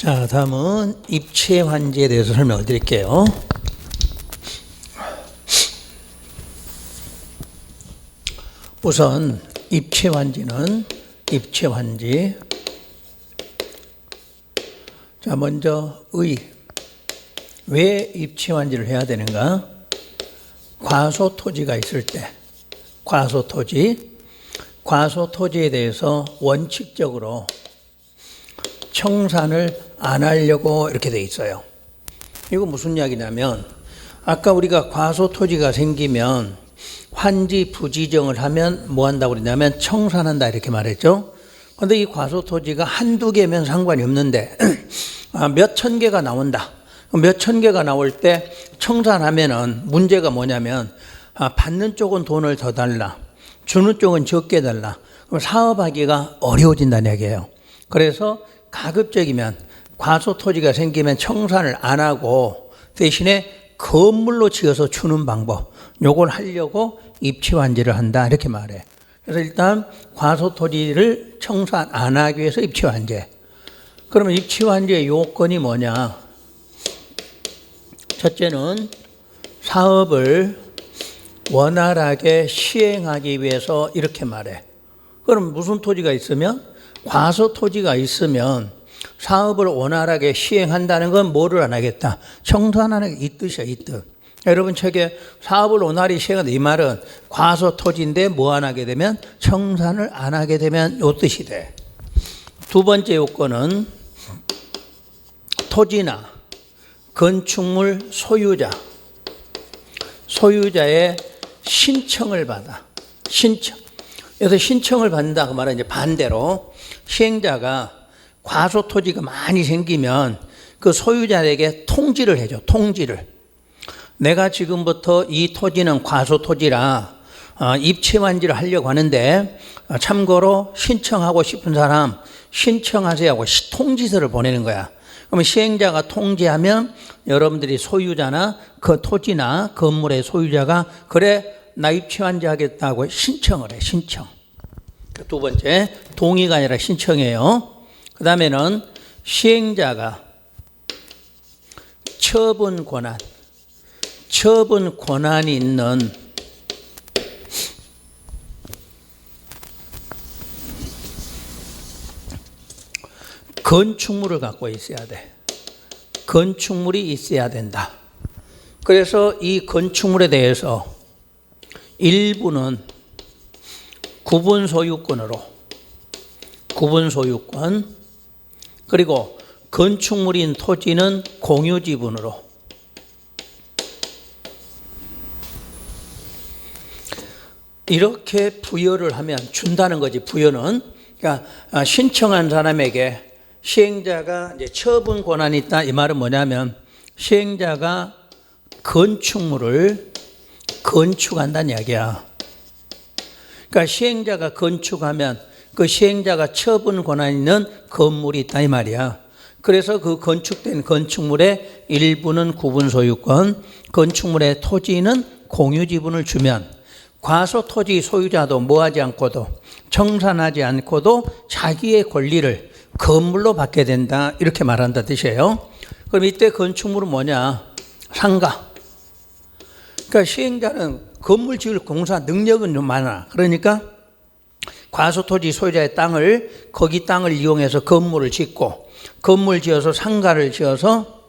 자, 다음은 입체 환지에 대해서 설명을 드릴게요. 우선 입체 환지는 자, 먼저 왜 입체 환지를 해야 되는가? 과소토지가 있을 때 과소토지에 대해서 원칙적으로 청산을 안 하려고 이렇게 돼 있어요. 이거 무슨 이야기냐면 아까 우리가 과소토지가 생기면 환지 부지정을 하면 뭐 한다고 그랬냐면 청산한다 이렇게 말했죠. 그런데 이 과소토지가 한두 개면 상관이 없는데 몇 천 개가 나온다. 몇 천 개가 나올 때 청산하면은 문제가 뭐냐면 받는 쪽은 돈을 더 달라. 주는 쪽은 적게 달라. 그럼 사업하기가 어려워진다는 얘기예요. 그래서 가급적이면 과소토지가 생기면 청산을 안 하고 대신에 건물로 지어서 주는 방법, 요걸 하려고 입체환지를 한다 이렇게 말해. 그래서 일단 과소토지를 청산 안 하기 위해서 입체환지. 그러면 입체환지의 요건이 뭐냐? 첫째는 사업을 원활하게 시행하기 위해서 이렇게 말해. 그럼 무슨 토지가 있으면? 과소토지가 있으면 사업을 원활하게 시행한다는 건 뭐를 안 하겠다? 청산하는 이 뜻이야, 이 뜻. 여러분 책에 사업을 원활히 시행한다 이 말은 과소토지인데 뭐 안 하게 되면 청산을 안 하게 되면 이 뜻이 돼. 두 번째 요건은 토지나 건축물 소유자의 신청을 받아. 그래서 신청을 받는다 그 말은 이제 반대로 시행자가 과소토지가 많이 생기면 그 소유자에게 통지를 해줘. 통지를. 내가 지금부터 이 토지는 과소토지라 입체환지를 하려고 하는데 참고로 신청하고 싶은 사람 신청하세요 하고 통지서를 보내는 거야. 그러면 시행자가 통지하면 여러분들이 소유자나 그 토지나 건물의 소유자가 그래 나 입체환지 하겠다고 신청을 해. 신청. 두 번째 동의가 아니라 신청이에요. 그 다음에는 시행자가 처분 권한이 있는 건축물을 갖고 있어야 돼. 건축물이 있어야 된다. 그래서 이 건축물에 대해서 일부는 구분 소유권 그리고 건축물인 토지는 공유 지분으로 이렇게 부여를 하면 준다는 거지. 부여는 그러니까 신청한 사람에게 시행자가 이제 처분 권한이 있다 이 말은 뭐냐면 시행자가 건축물을 건축한다는 이야기야. 그러니까 시행자가 건축하면 그 시행자가 처분 권한 있는 건물이 있다 이 말이야. 그래서 그 건축된 건축물의 일부는 구분 소유권, 건축물의 토지는 공유 지분을 주면 과소토지 소유자도 뭐하지 않고도 청산하지 않고도 자기의 권리를 건물로 받게 된다 이렇게 말한다 뜻이에요. 그럼 이때 건축물은 뭐냐? 상가. 그러니까 시행자는 건물 지을 공사 능력은 좀 많아. 그러니까 과소토지 소유자의 거기 땅을 이용해서 건물을 짓고 건물 지어서 상가를 지어서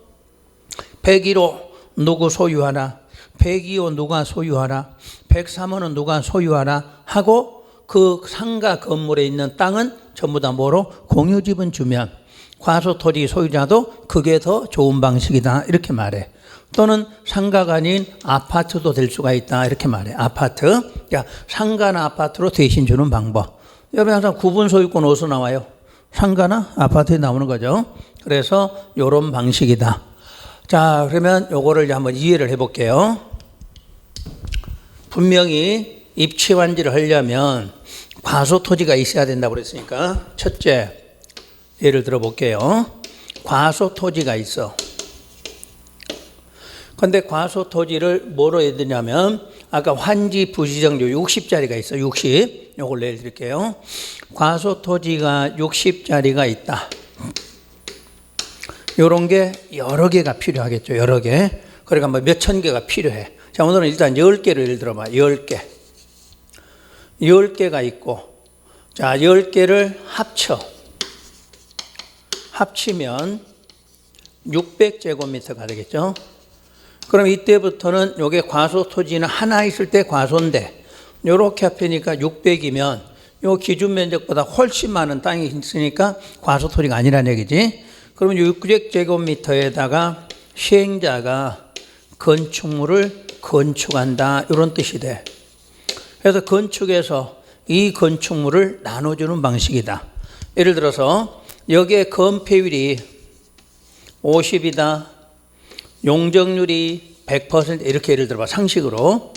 101호 누구 소유하나 102호 누가 소유하나 103호는 누가 소유하나 하고 그 상가 건물에 있는 땅은 전부 다 뭐로 공유 지분 주면 과소토지 소유자도 그게 더 좋은 방식이다 이렇게 말해. 또는 상가가 아닌 아파트도 될 수가 있다 이렇게 말해. 아파트. 그러니까 상가나 아파트로 대신 주는 방법. 여러분 항상 구분 소유권 어디서 나와요? 상가나 아파트에 나오는 거죠. 그래서 이런 방식이다. 자, 그러면 요거를 한번 이해를 해볼게요. 분명히 입체환지를 하려면 과소토지가 있어야 된다고 그랬으니까 첫째 예를 들어 볼게요. 과소토지가 있어. 그런데 과소토지를 뭐로 해야 되냐면 아까 환지 부지정료 60짜리가 있어. 60. 요걸 예를 드릴게요. 과소토지가 60짜리가 있다. 이런 게 여러 개가 필요하겠죠. 여러 개. 그러니까 뭐 몇천 개가 필요해. 자, 오늘은 일단 10개를 예를 들어봐. 10개. 10개가 있고, 자, 10개를 합치면 600제곱미터가 되겠죠. 그럼 이때부터는 요게 과소토지는 하나 있을 때 과소인데, 요렇게 합하니까 600이면 요 기준 면적보다 훨씬 많은 땅이 있으니까 과소토지가 아니라는 얘기지. 그러면 600제곱미터에다가 시행자가 건축물을 건축한다, 이런 뜻이 돼. 그래서 건축에서 이 건축물을 나눠주는 방식이다. 예를 들어서 여기에 건폐율이 50이다, 용적률이 100% 이렇게 예를 들어봐, 상식으로.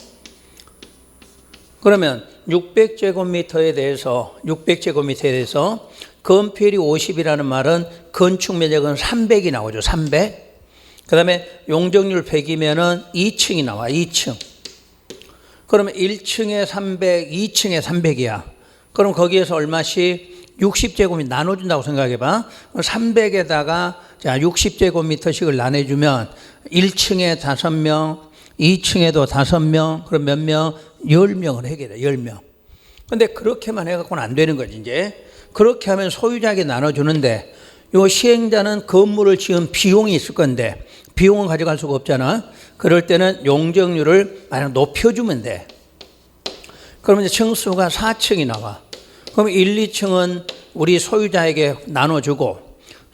그러면 600제곱미터에 대해서 건폐율이 50이라는 말은 건축 면적은 300이 나오죠. 300. 그 다음에 용적률 100이면은 2층이 나와. 2층. 그러면 1층에 300, 2층에 300이야. 그럼 거기에서 얼마씩 60제곱미터 나눠준다고 생각해봐. 300에다가 자 60제곱미터씩을 나눠주면 1층에 5명, 2층에도 5명, 그럼 몇 명? 10명을 해결해. 10명. 근데 그렇게만 해갖고는 안 되는 거지. 이제 그렇게 하면 소유자에게 나눠주는데, 요 시행자는 건물을 지은 비용이 있을 건데 비용은 가져갈 수가 없잖아. 그럴 때는 용적률을 만약 높여주면 돼. 그러면 이제 층수가 4층이 나와. 그럼 1, 2층은 우리 소유자에게 나눠주고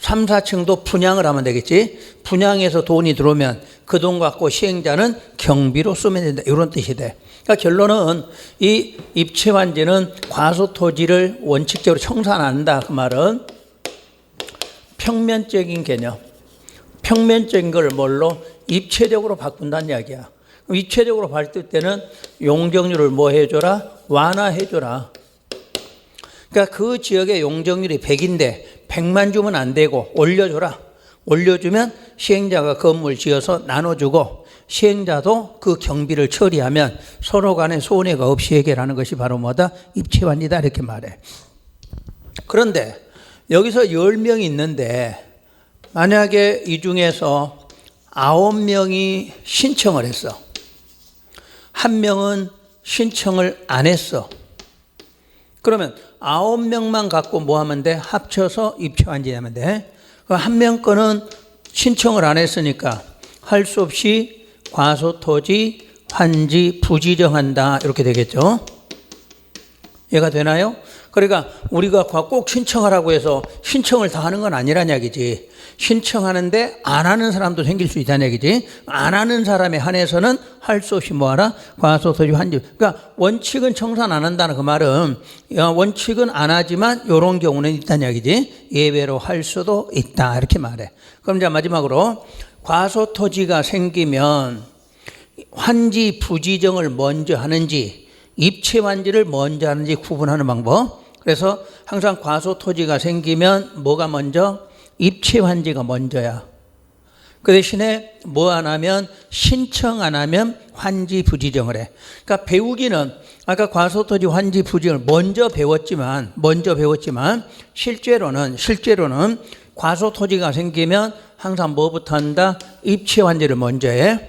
3, 4층도 분양을 하면 되겠지. 분양해서 돈이 들어오면 그 돈 갖고 시행자는 경비로 쓰면 된다, 이런 뜻이 돼. 그러니까 결론은 이 입체완지는 과소토지를 원칙적으로 청산 안 한다, 그 말은 평면적인 개념, 평면적인 걸 뭘로? 입체적으로 바꾼다는 이야기야. 입체적으로 바꿀 때는 용적률을 뭐 해줘라? 완화해줘라. 그러니까 그 지역의 용적률이 100인데 100만 주면 안 되고 올려줘라. 올려주면 시행자가 건물 지어서 나눠주고 시행자도 그 경비를 처리하면 서로 간에 손해가 없이 해결하는 것이 바로 뭐다? 입체완이다, 이렇게 말해. 그런데 여기서 10명이 있는데 만약에 이 중에서 9명이 신청을 했어. 1명은 신청을 안 했어. 그러면 9명만 갖고 뭐 하면 돼? 합쳐서 입체완지하면 돼. 그 1명 거는 신청을 안 했으니까 할 수 없이 과소토지 환지 부지정한다, 이렇게 되겠죠. 이해가 되나요? 그러니까 우리가 꼭 신청하라고 해서 신청을 다 하는 건 아니란 얘기지. 신청하는데 안 하는 사람도 생길 수 있다는 얘기지. 안 하는 사람에 한해서는 할 수 없이 뭐하라? 과소토지 환지. 그러니까 원칙은 청산 안 한다는 그 말은 원칙은 안 하지만 이런 경우는 있다는 얘기지. 예외로 할 수도 있다, 이렇게 말해. 그럼 이제 마지막으로 과소토지가 생기면 환지 부지정을 먼저 하는지 입체완지를 먼저 하는지 구분하는 방법. 그래서 항상 과소토지가 생기면 뭐가 먼저? 입체완지가 먼저야. 그 대신에 뭐 안 하면, 신청 안 하면 환지 부지정을 해. 그러니까 배우기는 아까 과소토지 환지 부지정을 먼저 배웠지만 실제로는 과소토지가 생기면 항상 뭐부터 한다? 입체완지를 먼저 해.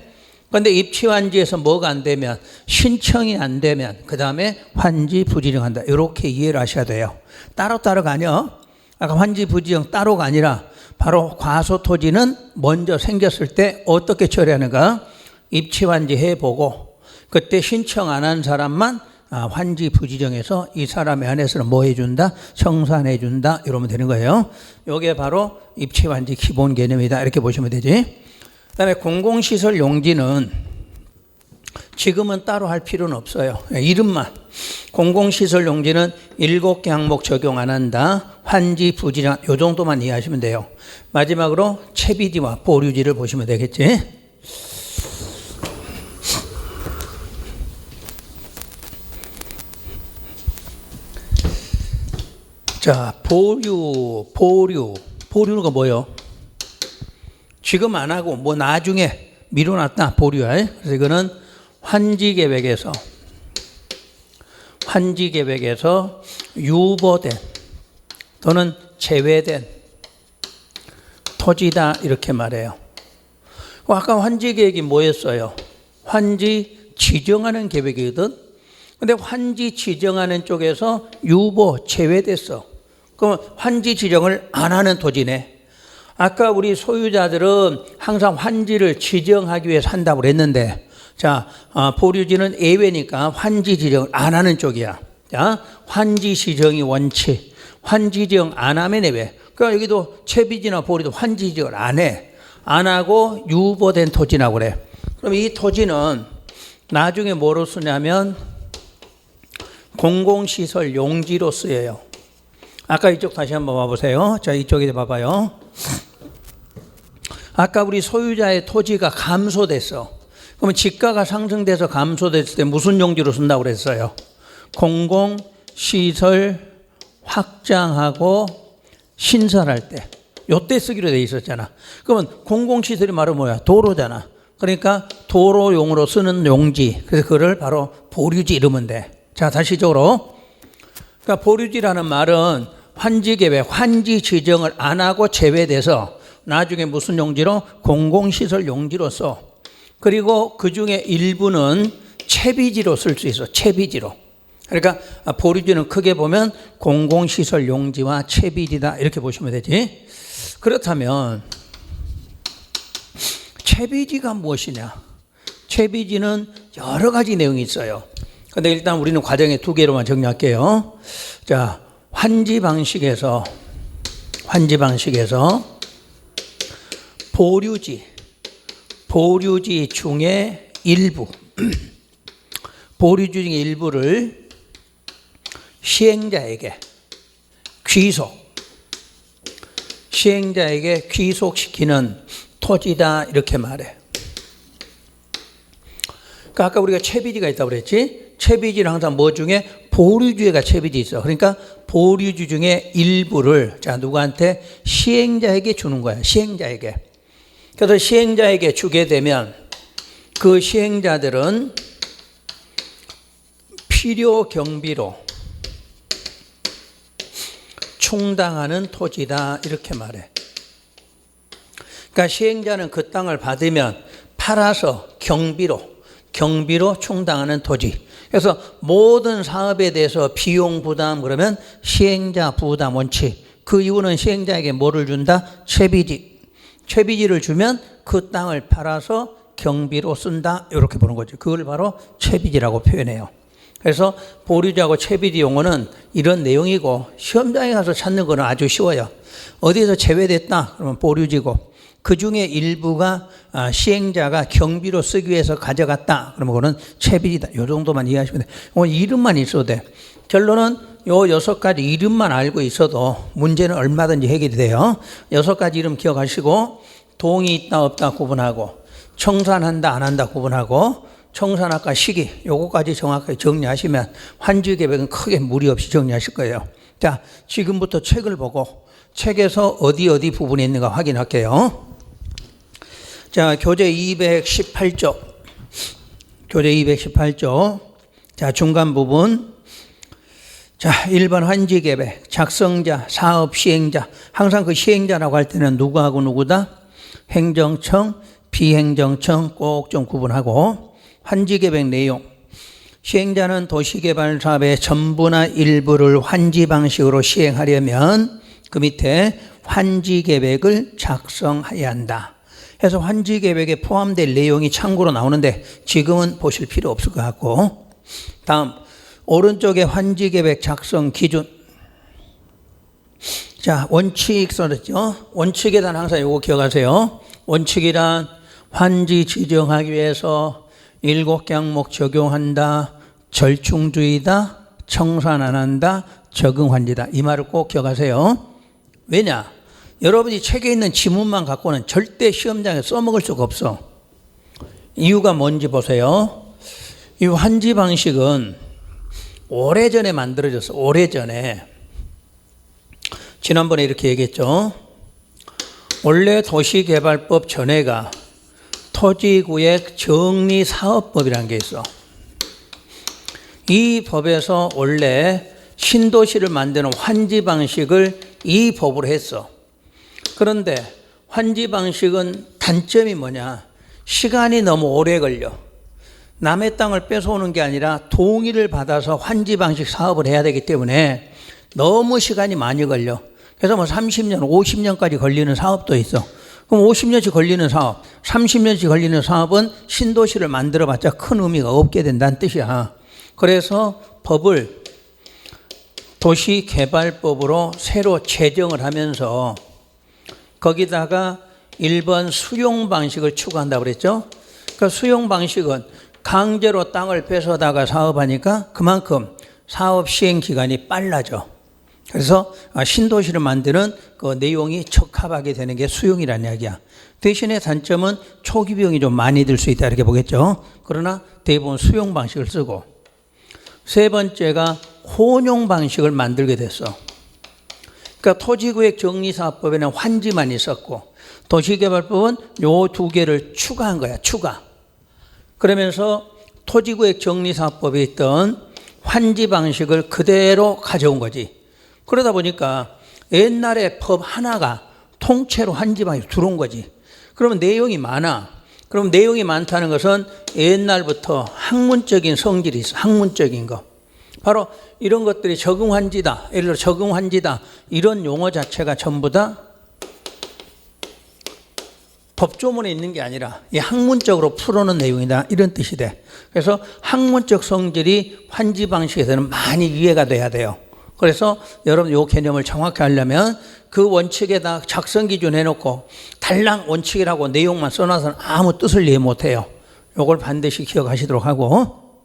그런데 입체완지에서 뭐가 안 되면, 신청이 안 되면 그 다음에 환지 부지정한다, 이렇게 이해를 하셔야 돼요. 따로따로가 아니야. 아까 환지 부지정 따로가 아니라 바로 과소토지는 먼저 생겼을 때 어떻게 처리하는가? 입체완지 해보고 그때 신청 안 한 사람만 환지 부지정해서 이 사람에 한해서는 뭐 해준다? 청산해준다, 이러면 되는 거예요. 이게 바로 입체완지 기본 개념이다, 이렇게 보시면 되지. 그 다음에 공공시설 용지는 지금은 따로 할 필요는 없어요. 이름만. 공공시설 용지는 7개 항목 적용 안 한다. 환지, 부지정, 요 정도만 이해하시면 돼요. 마지막으로 채비지와 보류지를 보시면 되겠지. 자, 보류가 뭐예요? 지금 안 하고 뭐 나중에 미뤄놨다, 보류야. 그래서 이거는 환지계획에서 유보된 또는 제외된 토지다 이렇게 말해요. 아까 환지 계획이 뭐였어요? 환지 지정하는 계획이거든. 근데 환지 지정하는 쪽에서 유보 제외됐어. 그럼 환지 지정을 안 하는 토지네. 아까 우리 소유자들은 항상 환지를 지정하기 위해서 한다고 그랬는데, 자, 보류지는 예외니까 환지 지정을 안 하는 쪽이야. 자, 환지 지정이 원칙. 환지 지정 안 하면 예외. 그러니까 여기도 채비지나 보류도 환지 지정을 안 해. 안 하고 유보된 토지라고 그래. 그럼 이 토지는 나중에 뭐로 쓰냐면 공공시설 용지로 쓰여요. 아까 이쪽 다시 한번 봐보세요. 자, 이쪽에 봐봐요. 아까 우리 소유자의 토지가 감소됐어. 그러면 지가가 상승돼서 감소됐을 때 무슨 용지로 쓴다고 그랬어요? 공공시설 확장하고 신설할 때. 요때 쓰기로 돼 있었잖아. 그러면 공공시설이 말은 뭐야? 도로잖아. 그러니까 도로용으로 쓰는 용지. 그래서 그걸 바로 보류지 이러면 돼. 자, 다시 이쪽으로. 그러니까 보류지라는 말은 환지계획, 환지 지정을 안 하고 제외돼서 나중에 무슨 용지로? 공공시설 용지로 써. 그리고 그 중에 일부는 채비지로 쓸 수 있어. 채비지로. 그러니까 보류지는 크게 보면 공공시설 용지와 채비지다 이렇게 보시면 되지. 그렇다면 채비지가 무엇이냐? 채비지는 여러 가지 내용이 있어요. 근데 일단 우리는 과정에 두 개로만 정리할게요. 자, 환지 방식에서 보류지 중에 일부 보류지 중에 일부를 시행자에게 귀속시키는 토지다 이렇게 말해. 그러니까 아까 우리가 채비지가 있다고 그랬지. 채비지는 항상 뭐 중에 보류주에가 채비지 있어. 그러니까 보류주 중에 일부를 자 누구한테? 시행자에게 주는 거야. 시행자에게. 그래서 시행자에게 주게 되면 그 시행자들은 필요 경비로 충당하는 토지다 이렇게 말해. 그러니까 시행자는 그 땅을 받으면 팔아서 경비로 충당하는 토지. 그래서 모든 사업에 대해서 비용 부담 그러면 시행자 부담 원칙. 그 이유는 시행자에게 뭐를 준다? 채비지를 주면 그 땅을 팔아서 경비로 쓴다 이렇게 보는 거죠. 그걸 바로 채비지라고 표현해요. 그래서 보류지하고 채비지 용어는 이런 내용이고 시험장에 가서 찾는 거는 아주 쉬워요. 어디에서 제외됐다 그러면 보류지고 그 중에 일부가 시행자가 경비로 쓰기 위해서 가져갔다 그러면 그거는 채비지다. 이 정도만 이해하시면 돼요. 이름만 있어도 돼. 결론은 요 6가지 이름만 알고 있어도 문제는 얼마든지 해결이 돼요. 6가지 이름 기억하시고 동의 있다 없다 구분하고 청산한다 안 한다 구분하고 청산학과 시기 요거까지 정확하게 정리하시면 환지계획은 크게 무리 없이 정리하실 거예요. 자, 지금부터 책을 보고 책에서 어디 부분이 있는가 확인할게요. 자, 교재 218쪽. 자, 중간 부분. 자, 1번 환지계획, 작성자, 사업 시행자. 항상 그 시행자라고 할 때는 누구하고 누구다? 행정청, 비행정청 꼭 좀 구분하고. 환지계획 내용. 시행자는 도시개발 사업의 전부나 일부를 환지 방식으로 시행하려면 그 밑에 환지계획을 작성해야 한다. 그래서 환지계획에 포함될 내용이 참고로 나오는데 지금은 보실 필요 없을 것 같고. 다음 오른쪽에 환지계획 작성 기준. 자, 원칙 써졌죠. 원칙에 대한 항상 이거 기억하세요. 원칙이란 환지 지정하기 위해서 7개 항목 적용한다, 절충주의다, 청산 안 한다, 적응환지다. 이 말을 꼭 기억하세요. 왜냐? 여러분이 책에 있는 지문만 갖고는 절대 시험장에 써먹을 수가 없어. 이유가 뭔지 보세요. 이 환지 방식은 오래전에 만들어졌어. 오래전에. 지난번에 이렇게 얘기했죠. 원래 도시개발법 전에가 토지구역 정리사업법이라는 게 있어. 이 법에서 원래 신도시를 만드는 환지 방식을 이 법으로 했어. 그런데 환지 방식은 단점이 뭐냐? 시간이 너무 오래 걸려. 남의 땅을 뺏어오는 게 아니라 동의를 받아서 환지 방식 사업을 해야 되기 때문에 너무 시간이 많이 걸려. 그래서 뭐 30년, 50년까지 걸리는 사업도 있어. 그럼 50년씩 걸리는 사업, 30년씩 걸리는 사업은 신도시를 만들어봤자 큰 의미가 없게 된다는 뜻이야. 그래서 법을 도시개발법으로 새로 제정을 하면서 거기다가 1번 수용 방식을 추구한다고 그랬죠. 그러니까 수용 방식은 강제로 땅을 뺏어다가 사업하니까 그만큼 사업 시행 기간이 빨라져. 그래서 신도시를 만드는 그 내용이 적합하게 되는 게 수용이라는 이야기야. 대신에 단점은 초기 비용이 좀 많이 들 수 있다 이렇게 보겠죠. 그러나 대부분 수용 방식을 쓰고, 세 번째가 혼용 방식을 만들게 됐어. 그러니까 토지구역 정리사업법에는 환지만 있었고 도시개발법은 요 두 개를 추가한 거야. 추가. 그러면서 토지구역 정리사업법에 있던 환지 방식을 그대로 가져온 거지. 그러다 보니까 옛날에 법 하나가 통째로 환지 방식으로 들어온 거지. 그러면 내용이 많아. 그럼 내용이 많다는 것은 옛날부터 학문적인 성질이 있어. 학문적인 거. 바로 이런 것들이 적응환지다. 예를 들어 적응환지다. 이런 용어 자체가 전부 다 법조문에 있는 게 아니라 이 학문적으로 풀어놓은 내용이다. 이런 뜻이 돼. 그래서 학문적 성질이 환지 방식에서는 많이 이해가 돼야 돼요. 그래서 여러분 이 개념을 정확히 하려면 그 원칙에다 작성 기준 해놓고 달랑 원칙이라고 내용만 써놔서는 아무 뜻을 이해 못해요. 이걸 반드시 기억하시도록 하고,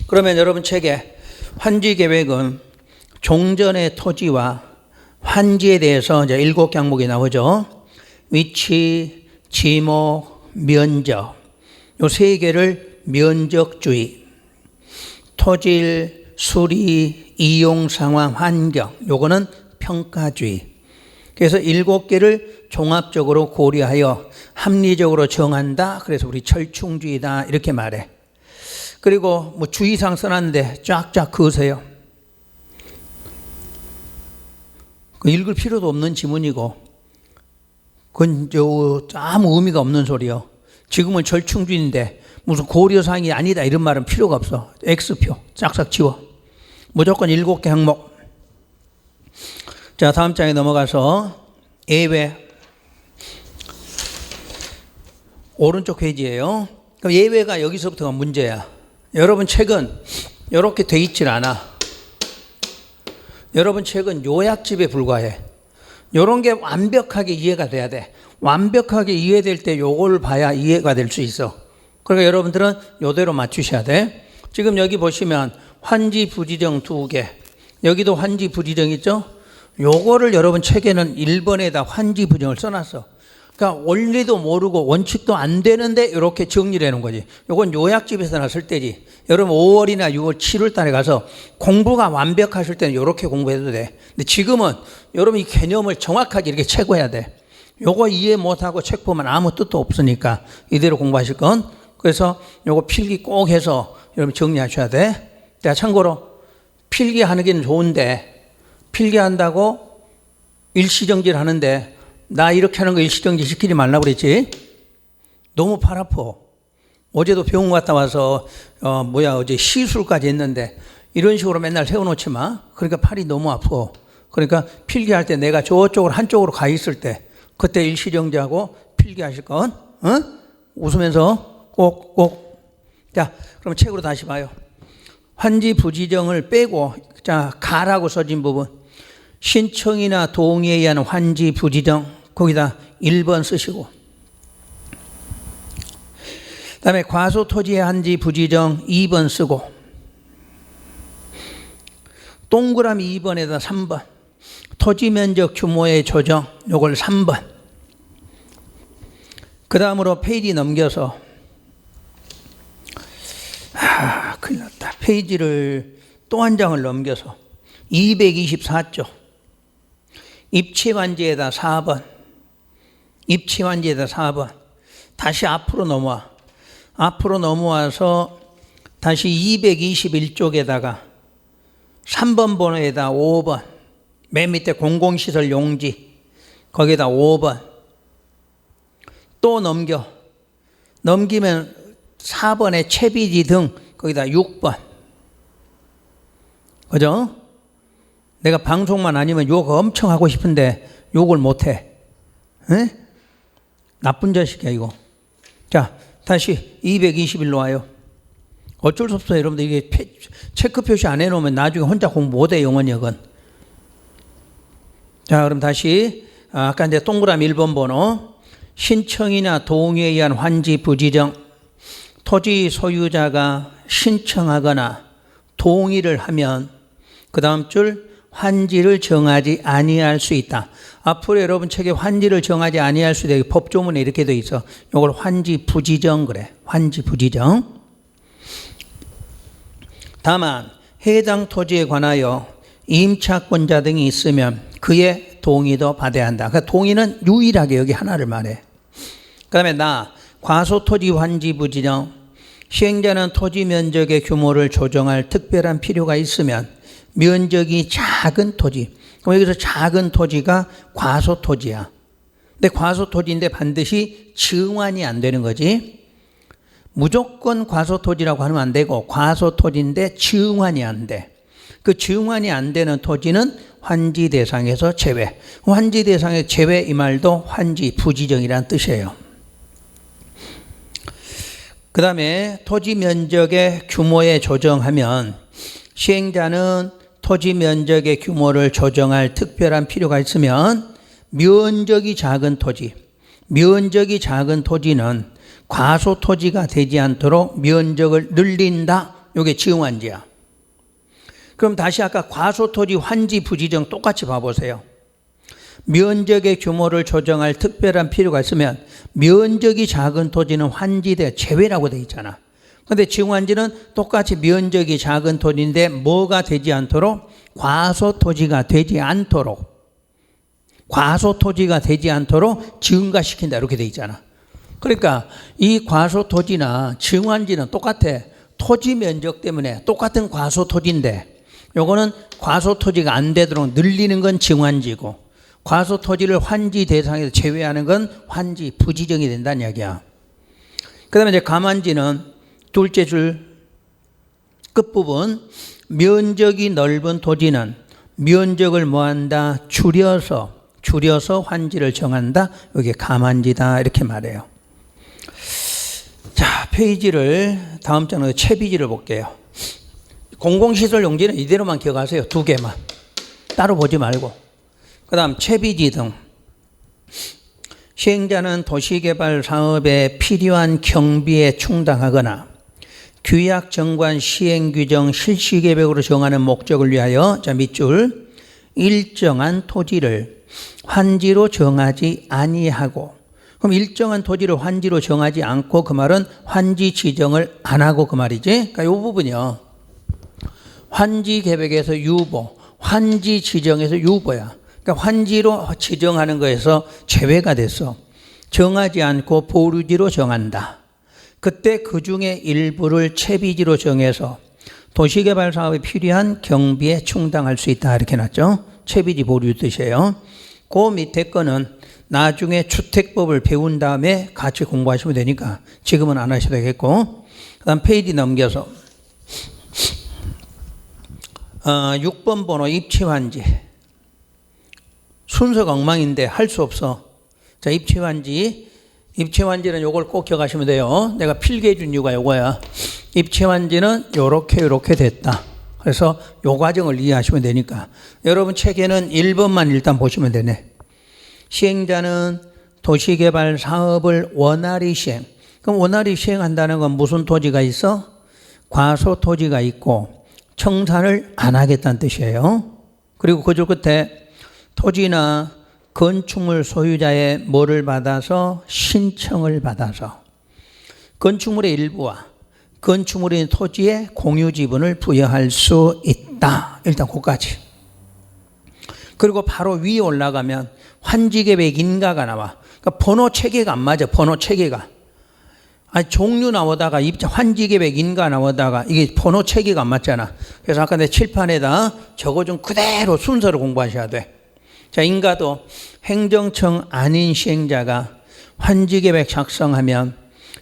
그러면 여러분 책에 환지 계획은 종전의 토지와 환지에 대해서 이제 7항목이 나오죠. 위치, 지목, 면적. 요 세 개를 면적주의, 토질, 수리, 이용 상황, 환경. 요거는 평가주의. 그래서 7개를 종합적으로 고려하여 합리적으로 정한다. 그래서 우리 절충주의다 이렇게 말해. 그리고 뭐 주의사항 써놨는데 쫙쫙 그으세요. 읽을 필요도 없는 지문이고 그건 아무 의미가 없는 소리요. 지금은 절충주의인데 무슨 고려사항이 아니다 이런 말은 필요가 없어. X표 싹싹 지워. 무조건 7개 항목. 자, 다음 장에 넘어가서 예외. 오른쪽 페이지예요. 그럼 예외가 여기서부터가 문제야. 여러분 책은 이렇게 돼 있질 않아. 여러분 책은 요약집에 불과해. 이런 게 완벽하게 이해가 돼야 돼. 완벽하게 이해될 때 요걸 봐야 이해가 될 수 있어. 그러니까 여러분들은 요대로 맞추셔야 돼. 지금 여기 보시면 환지 부지정 2개. 여기도 환지 부지정 있죠? 요거를 여러분 책에는 1번에다 환지 부지정을 써놨어. 그러니까 원리도 모르고 원칙도 안 되는데 이렇게 정리를 해놓은 거지. 요건 요약집에서나 쓸 때지. 여러분 5월이나 6월, 7월 달에 가서 공부가 완벽하실 때는 이렇게 공부해도 돼. 근데 지금은 여러분 이 개념을 정확하게 이렇게 채고해야 돼. 요거 이해 못하고 책 보면 아무 뜻도 없으니까 이대로 공부하실 건. 그래서 요거 필기 꼭 해서 여러분 정리하셔야 돼. 자, 참고로 필기하는 게 좋은데 필기한다고 일시정지를 하는데 나 이렇게 하는 거 일시정지 시키지 말라고 그랬지. 너무 팔 아파. 어제도 병원 갔다 와서 어제 시술까지 했는데 이런 식으로 맨날 세워놓지 마. 그러니까 팔이 너무 아파. 그러니까 필기할 때 내가 저쪽으로 한쪽으로 가 있을 때 그때 일시정지하고 필기하실 건 웃으면서 꼭. 자, 그럼 책으로 다시 봐요. 환지 부지정을 빼고 자 가라고 써진 부분, 신청이나 동의에 의한 환지 부지정 거기다 1번 쓰시고, 그 다음에 과소토지의 환지 부지정 2번 쓰고, 동그라미 2번에다 3번, 토지면적 규모의 조정 요걸 3번. 그 다음으로 페이지 넘겨서 큰일 났다. 페이지를 또 한 장을 넘겨서 224쪽 입치환지에다 4번, 입치환지에다 4번. 다시 앞으로 넘어와서 다시 221쪽에다가 3번 번호에다 5번, 맨 밑에 공공시설 용지 거기에다 5번, 또 넘기면 4번에 채비지 등 거기다 6번. 그죠? 내가 방송만 아니면 욕 엄청 하고 싶은데 욕을 못해. 에? 나쁜 자식이야 이거. 자, 다시 221로 와요. 어쩔 수 없어요. 여러분들 이게 체크 표시 안 해놓으면 나중에 혼자 공부 못해 영어력은. 자, 그럼 다시 아까 이제 동그라미 1번 번호. 신청이나 동의에 의한 환지 부지정. 토지 소유자가 신청하거나 동의를 하면 그 다음 줄 환지를 정하지 아니할 수 있다. 앞으로 여러분 책에 환지를 정하지 아니할 수 있다. 법조문에 이렇게 돼 있어. 이걸 환지 부지정 그래. 환지 부지정. 다만 해당 토지에 관하여 임차권자 등이 있으면 그의 동의도 받아야 한다. 그러니까 동의는 유일하게 여기 하나를 말해. 그 다음에 과소토지 환지 부지정. 시행자는 토지 면적의 규모를 조정할 특별한 필요가 있으면 면적이 작은 토지. 그럼 여기서 작은 토지가 과소토지야. 근데 과소토지인데 반드시 증환이 안 되는 거지. 무조건 과소토지라고 하면 안 되고 과소토지인데 증환이 안 돼. 그 증환이 안 되는 토지는 환지 대상에서 제외. 환지 대상의 제외 이 말도 환지 부지정이라는 뜻이에요. 그 다음에 토지 면적의 규모에 조정하면 시행자는 토지 면적의 규모를 조정할 특별한 필요가 있으면 면적이 작은 토지는 과소토지가 되지 않도록 면적을 늘린다. 이게 증환지야. 그럼 다시 아까 과소토지 환지 부지정 똑같이 봐보세요. 면적의 규모를 조정할 특별한 필요가 있으면 면적이 작은 토지는 환지대 제외라고 되어 있잖아. 그런데 증환지는 똑같이 면적이 작은 토지인데 뭐가 되지 않도록? 과소토지가 되지 않도록 증가시킨다 이렇게 되어 있잖아. 그러니까 이 과소토지나 증환지는 똑같아. 토지 면적 때문에 똑같은 과소토지인데 요거는 과소토지가 안 되도록 늘리는 건 증환지고 과소토지를 환지 대상에서 제외하는 건 환지 부지정이 된다는 이야기야. 그 다음에 이제 감환지는 둘째 줄 끝부분 면적이 넓은 토지는 면적을 뭐한다? 줄여서 환지를 정한다. 이게 감환지다 이렇게 말해요. 자, 페이지를 다음 장으로 채비지를 볼게요. 공공시설 용지는 이대로만 기억하세요. 2개만. 따로 보지 말고. 그 다음 채비지 등. 시행자는 도시개발 사업에 필요한 경비에 충당하거나 규약 정관 시행 규정 실시 계획으로 정하는 목적을 위하여 자 밑줄 일정한 토지를 환지로 정하지 아니하고 그럼 일정한 토지를 환지로 정하지 않고 그 말은 환지 지정을 안 하고 그 말이지. 그러니까 이 부분이요. 환지 계획에서 유보, 환지 지정에서 유보야. 그러니까 환지로 지정하는 거에서 제외가 됐어. 정하지 않고 보류지로 정한다. 그때 그 중에 일부를 채비지로 정해서 도시개발 사업에 필요한 경비에 충당할 수 있다. 이렇게 놨죠. 채비지 보류 뜻이에요. 그 밑에 거는 나중에 주택법을 배운 다음에 같이 공부하시면 되니까 지금은 안 하셔도 되겠고. 그 다음 페이지 넘겨서 6번 번호 입치환지. 순서가 엉망인데 할 수 없어. 자, 입치환지는 요걸 꼭 기억하시면 돼요. 내가 필기해 준 이유가 요거야. 입치환지는 요렇게 됐다. 그래서 요 과정을 이해하시면 되니까. 여러분 책에는 1번만 일단 보시면 되네. 시행자는 도시개발 사업을 원활히 시행. 그럼 원활히 시행한다는 건 무슨 토지가 있어? 과소토지가 있고 청산을 안 하겠다는 뜻이에요. 그리고 그 줄 끝에 토지나 건축물 소유자의 뭐를 받아서 신청을 받아서 건축물의 일부와 건축물인 토지의 공유 지분을 부여할 수 있다. 일단 그까지. 그리고 바로 위에 올라가면 환지계획 인가가 나와. 그러니까 번호 체계가 안 맞아. 번호 체계가. 아니 종류 나오다가 환지계획 인가 나오다가 이게 번호 체계가 안 맞잖아. 그래서 아까 내 칠판에다 저거 좀 그대로 순서를 공부하셔야 돼. 자, 인가도 행정청 아닌 시행자가 환지계획 작성하면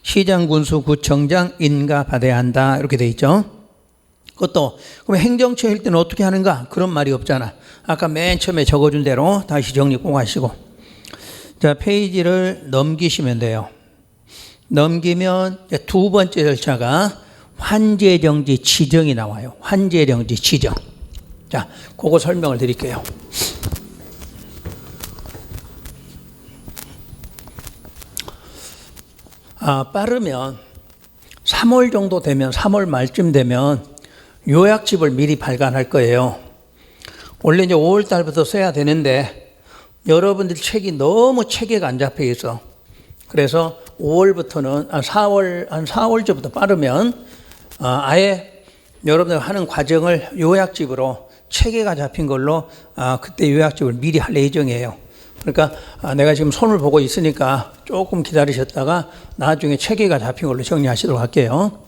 시장군수구청장 인가 받아야 한다 이렇게 돼 있죠. 그것도 그럼 행정처일 때는 어떻게 하는가? 그런 말이 없잖아. 아까 맨 처음에 적어준 대로 다시 정리 꼭 하시고. 자, 페이지를 넘기시면 돼요. 넘기면 두 번째 절차가 환제정지 지정이 나와요. 환제정지 지정. 자, 그거 설명을 드릴게요. 빠르면 3월 정도 되면 3월 말쯤 되면 요약집을 미리 발간할 거예요. 원래 이제 5월 달부터 써야 되는데 여러분들 책이 너무 체계가 안 잡혀 있어. 그래서 5월부터는 4월쯤부터 빠르면 아예 여러분들 하는 과정을 요약집으로 체계가 잡힌 걸로 그때 요약집을 미리 할 예정이에요. 그러니까 내가 지금 손을 보고 있으니까 조금 기다리셨다가 나중에 체계가 잡힌 걸로 정리하시도록 할게요.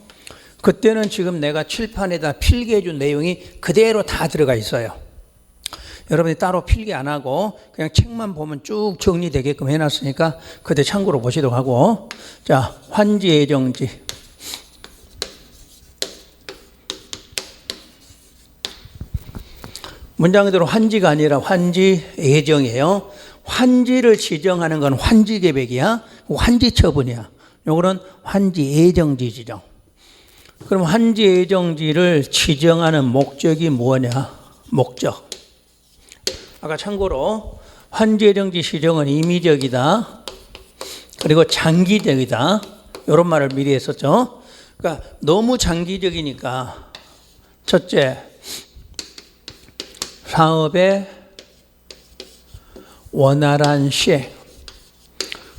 그때는 지금 내가 칠판에다 필기해 준 내용이 그대로 다 들어가 있어요. 여러분이 따로 필기 안 하고 그냥 책만 보면 쭉 정리되게끔 해놨으니까 그때 참고로 보시도록 하고. 자, 환지예정지. 문장 그대로 환지가 아니라 환지예정이에요. 환지를 지정하는 건 환지계획이야. 환지처분이야. 요거는 환지예정지 지정. 그럼 환지예정지를 지정하는 목적이 뭐냐? 목적. 아까 참고로 환지예정지 지정은 임의적이다. 그리고 장기적이다. 이런 말을 미리 했었죠. 그러니까 너무 장기적이니까 첫째, 사업의 원활한 시행.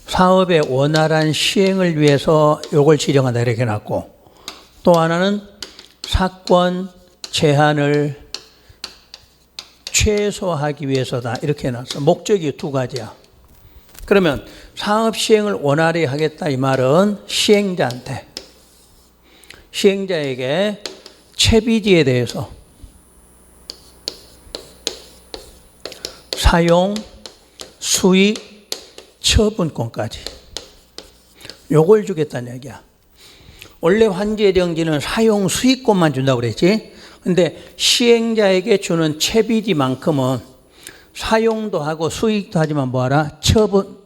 사업의 원활한 시행을 위해서 이걸 지정한다 이렇게 해놨고, 또 하나는 사건 제한을 최소화하기 위해서다 이렇게 해놨어. 목적이 두 가지야. 그러면 사업 시행을 원활히 하겠다 이 말은 시행자에게 채비지에 대해서 사용, 수익, 처분권까지 요걸 주겠다는 얘기야. 원래 환지예정지는 사용, 수익권만 준다고 그랬지. 근데 시행자에게 주는 채비지만큼은 사용도 하고 수익도 하지만 뭐하라? 처분.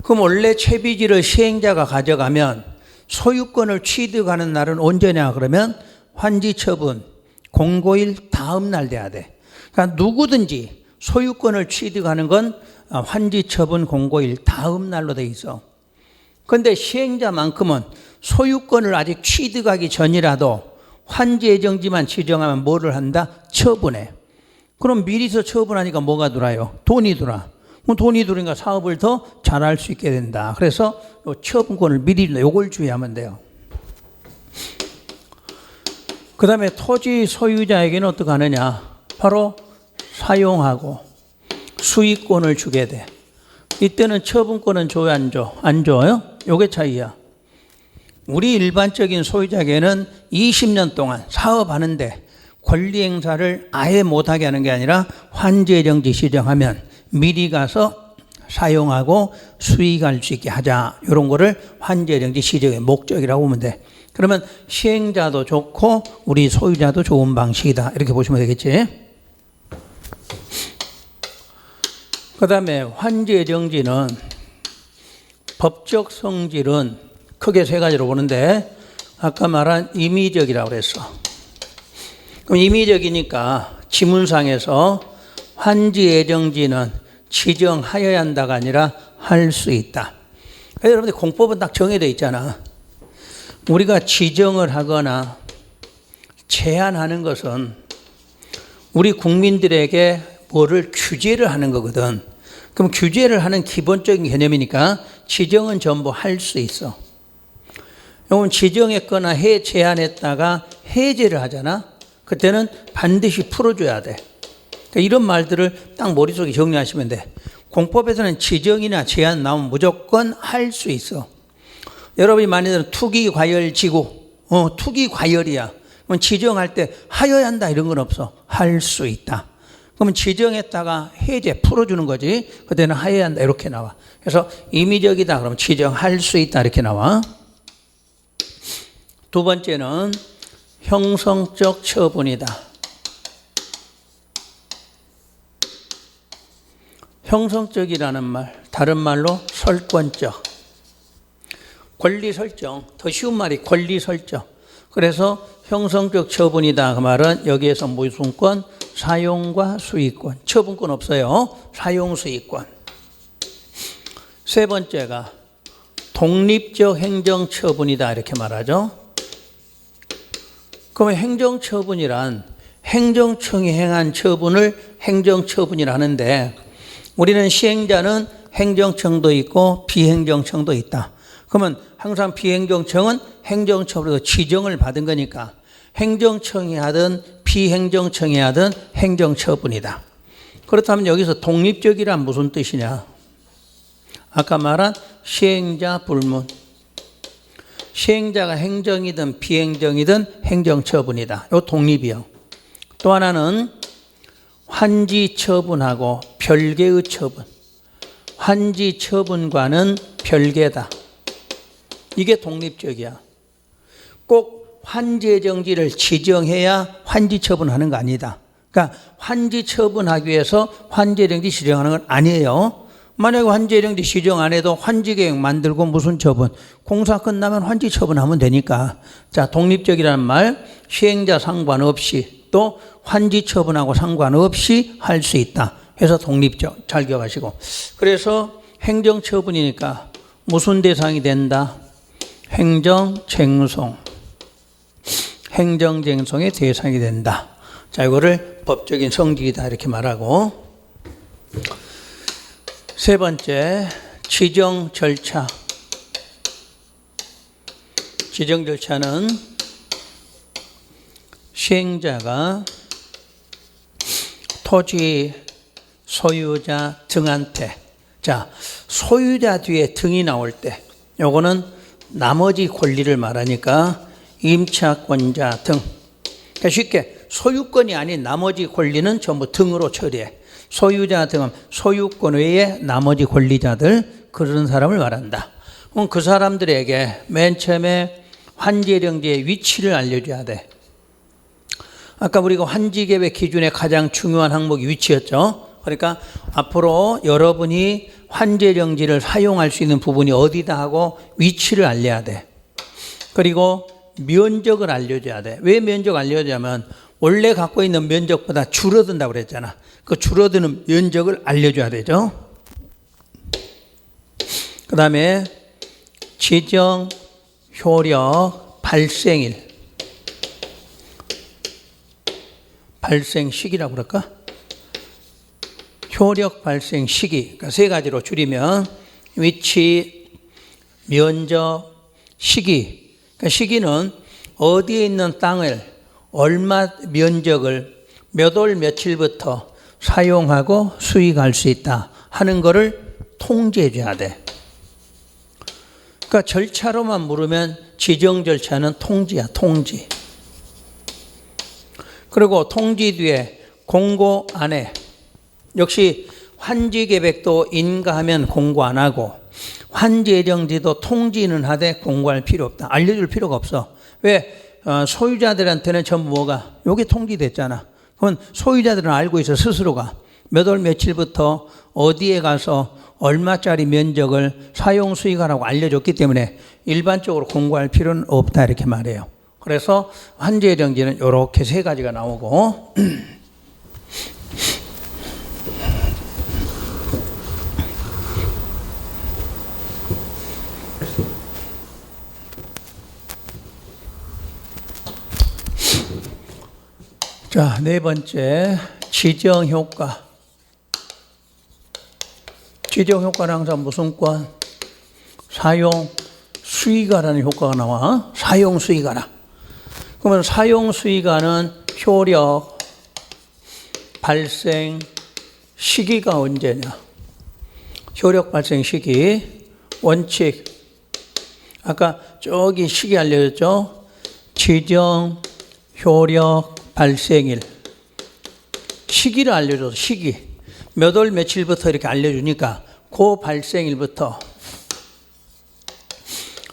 그럼 원래 채비지를 시행자가 가져가면 소유권을 취득하는 날은 언제냐? 그러면 환지처분 공고일 다음 날 돼야 돼. 그러니까 누구든지 소유권을 취득하는 건 환지처분 공고일 다음 날로 돼 있어. 그런데 시행자만큼은 소유권을 아직 취득하기 전이라도 환지예정지만 지정하면 뭐를 한다? 처분해. 그럼 미리서 처분하니까 뭐가 들어요? 돈이 들어. 그럼 돈이 들으니까 사업을 더 잘할 수 있게 된다. 그래서 처분권을 미리 요걸 주의하면 돼요. 그 다음에 토지 소유자에게는 어떻게 하느냐? 바로 사용하고 수익권을 주게 돼. 이때는 처분권은 줘요, 안 줘? 안 줘요? 요게 차이야. 우리 일반적인 소유자에게는 20년 동안 사업하는데 권리 행사를 아예 못하게 하는 게 아니라 환지예정지 지정하면 미리 가서 사용하고 수익할 수 있게 하자. 이런 거를 환지예정지 지정의 목적이라고 보면 돼. 그러면 시행자도 좋고 우리 소유자도 좋은 방식이다. 이렇게 보시면 되겠지. 그 다음에 환지예정지는 법적 성질은 크게 세 가지로 보는데 아까 말한 임의적이라고 그랬어. 그럼 임의적이니까 지문상에서 환지예정지는 지정하여야 한다가 아니라 할 수 있다. 여러분들 공법은 딱 정해져 있잖아. 우리가 지정을 하거나 제한하는 것은 우리 국민들에게 뭐를 규제를 하는 거거든. 그럼 규제를 하는 기본적인 개념이니까 지정은 전부 할 수 있어. 여러분 지정했거나 제한했다가 해제를 하잖아. 그때는 반드시 풀어줘야 돼. 그러니까 이런 말들을 딱 머릿속에 정리하시면 돼. 공법에서는 지정이나 제한 나오면 무조건 할 수 있어. 여러분이 많이 들은 투기과열지구, 투기과열이야. 그럼 지정할 때 하여야 한다 이런 건 없어. 할 수 있다. 그러면 지정했다가 해제 풀어주는 거지. 그때는 하여야 한다 이렇게 나와. 그래서 임의적이다 그러면 지정할 수 있다 이렇게 나와. 두 번째는 형성적 처분이다. 형성적이라는 말, 다른 말로 설권적. 권리 설정, 더 쉬운 말이 권리 설정. 그래서 형성적 처분이다 그 말은 여기에서 무슨 권? 사용과 수익권. 처분권 없어요. 사용 수익권. 세 번째가 독립적 행정 처분이다 이렇게 말하죠. 그러면 행정 처분이란 행정청이 행한 처분을 행정 처분이라 하는데 우리는 시행자는 행정청도 있고 비행정청도 있다. 그러면 항상 비행정청은 행정처로서 지정을 받은 거니까 행정청이 하든 비행정청이 하든 행정처분이다. 그렇다면 여기서 독립적이란 무슨 뜻이냐? 아까 말한 시행자 불문. 시행자가 행정이든 비행정이든 행정처분이다. 요 독립이요. 또 하나는 환지 처분하고 별개의 처분. 환지 처분과는 별개다. 이게 독립적이야. 꼭 환지정지를 지정해야 환지 처분하는 거 아니다. 그러니까 환지 처분하기 위해서 환지정지 지정하는 건 아니에요. 만약에 환지정지 지정 안 해도 환지계획 만들고 무슨 처분, 공사 끝나면 환지 처분하면 되니까. 자, 독립적이라는 말, 시행자 상관없이 또 환지 처분하고 상관없이 할 수 있다. 해서 독립적. 잘 기억하시고. 그래서 행정처분이니까 무슨 대상이 된다? 행정쟁송. 행정쟁송의 대상이 된다. 자, 이거를 법적인 성질이다 이렇게 말하고. 세 번째, 지정 절차. 지정 절차는 시행자가 토지 소유자 등한테, 자, 소유자 뒤에 등이 나올 때, 요거는 나머지 권리를 말하니까 임차권자 등. 그러니까 쉽게 소유권이 아닌 나머지 권리는 전부 등으로 처리해. 소유자 등은 소유권 외에 나머지 권리자들, 그런 사람을 말한다. 그럼 그 사람들에게 맨 처음에 환지정지의 위치를 알려줘야 돼. 아까 우리가 환지계획 기준의 가장 중요한 항목이 위치였죠. 그러니까 앞으로 여러분이 환지정지를 사용할 수 있는 부분이 어디다 하고 위치를 알려야 돼. 그리고 면적을 알려줘야 돼. 왜 면적 알려주냐면 원래 갖고 있는 면적보다 줄어든다고 그랬잖아. 그 줄어드는 면적을 알려줘야 되죠. 그 다음에 지정 효력 발생일. 발생 시기라고 그럴까? 효력 발생 시기. 그러니까 세 가지로 줄이면 위치, 면적, 시기. 그러니까 시기는 어디에 있는 땅을 얼마 면적을 몇 월 며칠부터 사용하고 수익할 수 있다 하는 거를 통지해 줘야 돼. 그러니까 절차로만 물으면 지정 절차는 통지야, 통지. 그리고 통지 뒤에 공고 안 해. 역시 환지계획도 인가하면 공고 안 하고 환지정지도 통지는 하되 공고할 필요 없다. 알려줄 필요가 없어. 왜? 소유자들한테는 전부 뭐가? 여기 통지됐잖아. 그건 소유자들은 알고 있어. 스스로가 몇 월 며칠부터 어디에 가서 얼마짜리 면적을 사용 수익하라고 알려줬기 때문에 일반적으로 공고할 필요는 없다 이렇게 말해요. 그래서 환지정지는 이렇게 세 가지가 나오고 자, 네 번째, 지정효과. 지정효과는 항상 무슨 권? 사용 수익화라는 효과가 나와. 사용 수익화라. 그러면 사용 수익화는 효력 발생 시기가 언제냐? 효력 발생 시기 원칙. 아까 저기 시기 알려줬죠? 지정 효력 발생일. 시기를 알려줘서 시기 몇 월 며칠부터 이렇게 알려주니까 그 발생일부터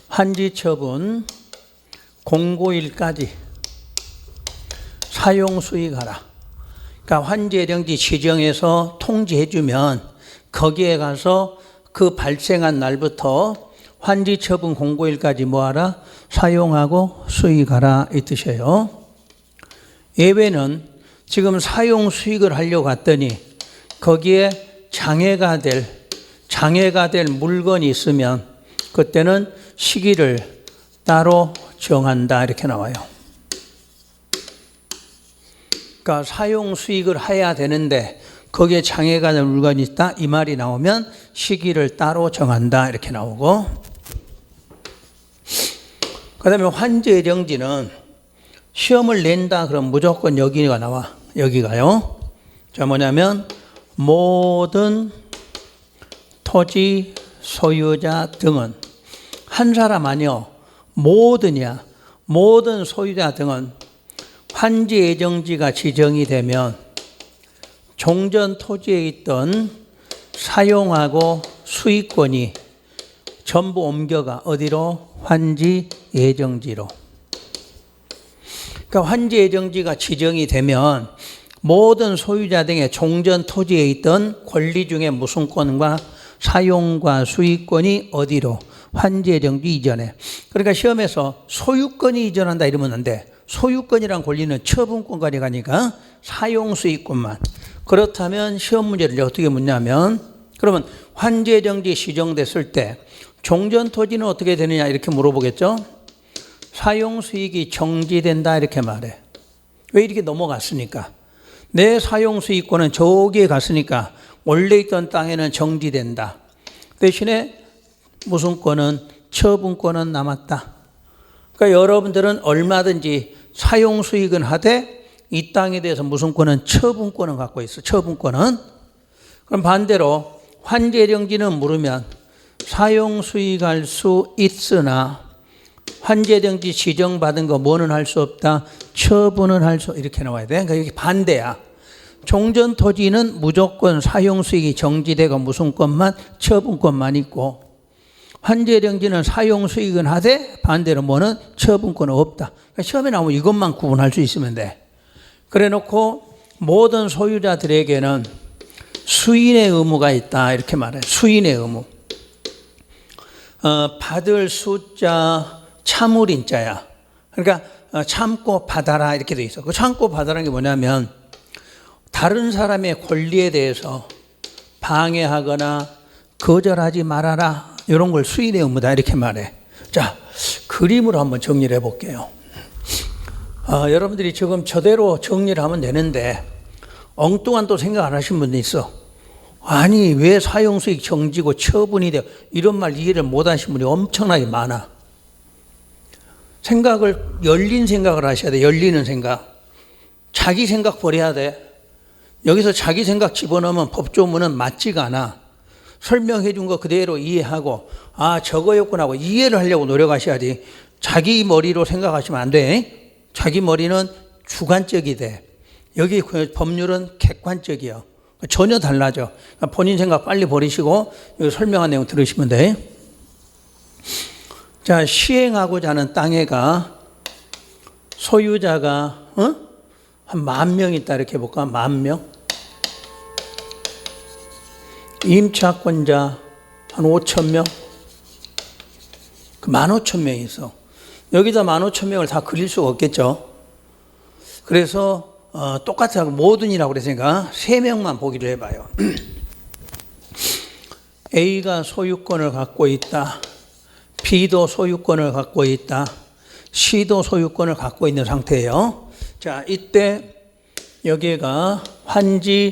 환지처분 공고일까지 사용수익하라. 그러니까 환지예정지 지정해서 통지해주면 거기에 가서 그 발생한 날부터 환지처분 공고일까지 뭐하라? 사용하고 수익하라 이 뜻이에요. 예외는 지금 사용수익을 하려고 갔더니 거기에 장애가 될 물건이 있으면 그때는 시기를 따로 정한다 이렇게 나와요. 그러니까 사용 수익을 해야 되는데 거기에 장애가 될 물건이 있다 이 말이 나오면 시기를 따로 정한다 이렇게 나오고, 그 다음에 환지예정지는 시험을 낸다 그럼 무조건 여기가 나와. 여기가요. 자 뭐냐면 모든 토지 소유자 등은 한 사람 아니요 모든이야. 모든 소유자 등은 환지예정지가 지정이 되면 종전 토지에 있던 사용하고 수익권이 전부 옮겨가 어디로? 환지예정지로. 그러니까 환지예정지가 지정이 되면 모든 소유자 등의 종전 토지에 있던 권리 중에 무슨권과 사용과 수익권이 어디로? 환지예정지 이전에. 그러니까 시험에서 소유권이 이전한다 이러면 안 돼. 소유권이란 권리는 처분권까지 가니까 사용수익권만. 그렇다면 시험 문제를 어떻게 묻냐면, 그러면 환지예정지 시정됐을 때 종전 토지는 어떻게 되느냐 이렇게 물어보겠죠. 사용수익이 정지된다 이렇게 말해. 왜 이렇게 넘어갔으니까. 내 사용수익권은 저기에 갔으니까 원래 있던 땅에는 정지된다. 대신에 무슨 권은? 처분권은 남았다. 그러니까 여러분들은 얼마든지 사용수익은 하되 이 땅에 대해서 무슨 권은? 처분권은 갖고 있어. 처분권은. 그럼 반대로 환지예정지는 물으면 사용수익할 수 있으나 환지예정지 지정받은 거 뭐는 할 수 없다? 처분은 할 수, 이렇게 나와야 돼. 그러니까 이게 반대야. 종전 토지는 무조건 사용수익이 정지되고 무슨 권만? 처분권만 있고, 환지예정지는 사용수익은 하되 반대로 뭐는? 처분권은 없다. 그러니까 시험에 나오면 이것만 구분할 수 있으면 돼. 그래 놓고 모든 소유자들에게는 수인의 의무가 있다 이렇게 말해. 수인의 의무. 받을 숫자 참을인자야. 그러니까 참고 받아라 이렇게 돼 있어. 그 참고 받아라는 게 뭐냐면 다른 사람의 권리에 대해서 방해하거나 거절하지 말아라 이런 걸 수인의 의무다 이렇게 말해. 자, 그림으로 한번 정리를 해볼게요. 여러분들이 지금 저대로 정리를 하면 되는데 엉뚱한 또 생각 안 하신 분도 있어. 아니 왜 사용수익 정지고 처분이 돼? 이런 말 이해를 못 하신 분이 엄청나게 많아. 열린 생각을 하셔야 돼. 열리는 생각. 자기 생각 버려야 돼. 여기서 자기 생각 집어넣으면 법조문은 맞지가 않아. 설명해 준 거 그대로 이해하고 아 저거였구나 하고 이해를 하려고 노력하셔야지. 자기 머리로 생각하시면 안 돼. 자기 머리는 주관적이 돼. 여기 법률은 객관적이요. 전혀 달라져. 본인 생각 빨리 버리시고 여기 설명한 내용 들으시면 돼. 자, 시행하고자 하는 땅에가 소유자가 한 10,000명 있다 이렇게 볼까? 10,000명. 임차권자 한 5,000명. 그 15,000명이 있어. 여기다 15,000명을 다 그릴 수가 없겠죠. 그래서 똑같이 모든이라고 그랬으니까 3명만 보기로 해봐요. A가 소유권을 갖고 있다. B도 소유권을 갖고 있다. C도 소유권을 갖고 있는 상태예요. 자, 이때 여기가 환지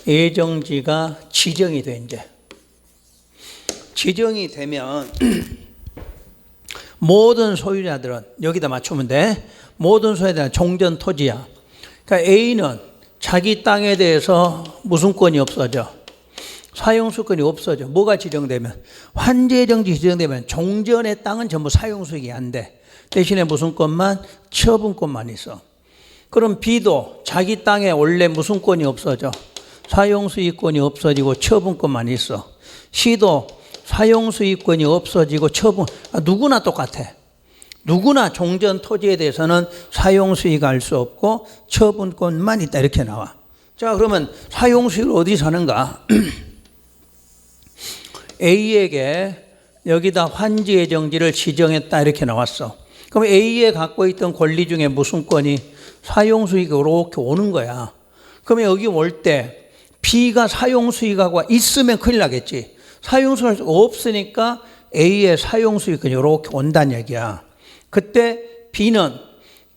예정지가 지정이 돼 이제. 지정이 되면 모든 소유자들은 여기다 맞추면 돼. 모든 소유자들은 종전 토지야. 그러니까 A는 자기 땅에 대해서 무슨 권이 없어져? 사용수권이 없어져. 뭐가 지정되면? 환지예정지 지정되면 종전의 땅은 전부 사용수익이 안 돼. 대신에 무슨 권만? 처분권만 있어. 그럼 B도 자기 땅에 원래 무슨 권이 없어져? 사용수익권이 없어지고 처분권만 있어. C도 사용수익권이 없어지고 누구나 똑같아. 누구나 종전 토지에 대해서는 사용수익 알 수 없고 처분권만 있다 이렇게 나와. 자, 그러면 사용수익을 어디 사는가? A에게 여기다 환지예정지를 지정했다 이렇게 나왔어. 그럼 A에 갖고 있던 권리 중에 무슨 권이 사용수익으로 이렇게 오는 거야. 그러면 여기 올 때 B가 사용수익하고 있으면 큰일 나겠지. 사용수익이 없으니까 A의 사용수익은 이렇게 온다는 얘기야. 그때 B는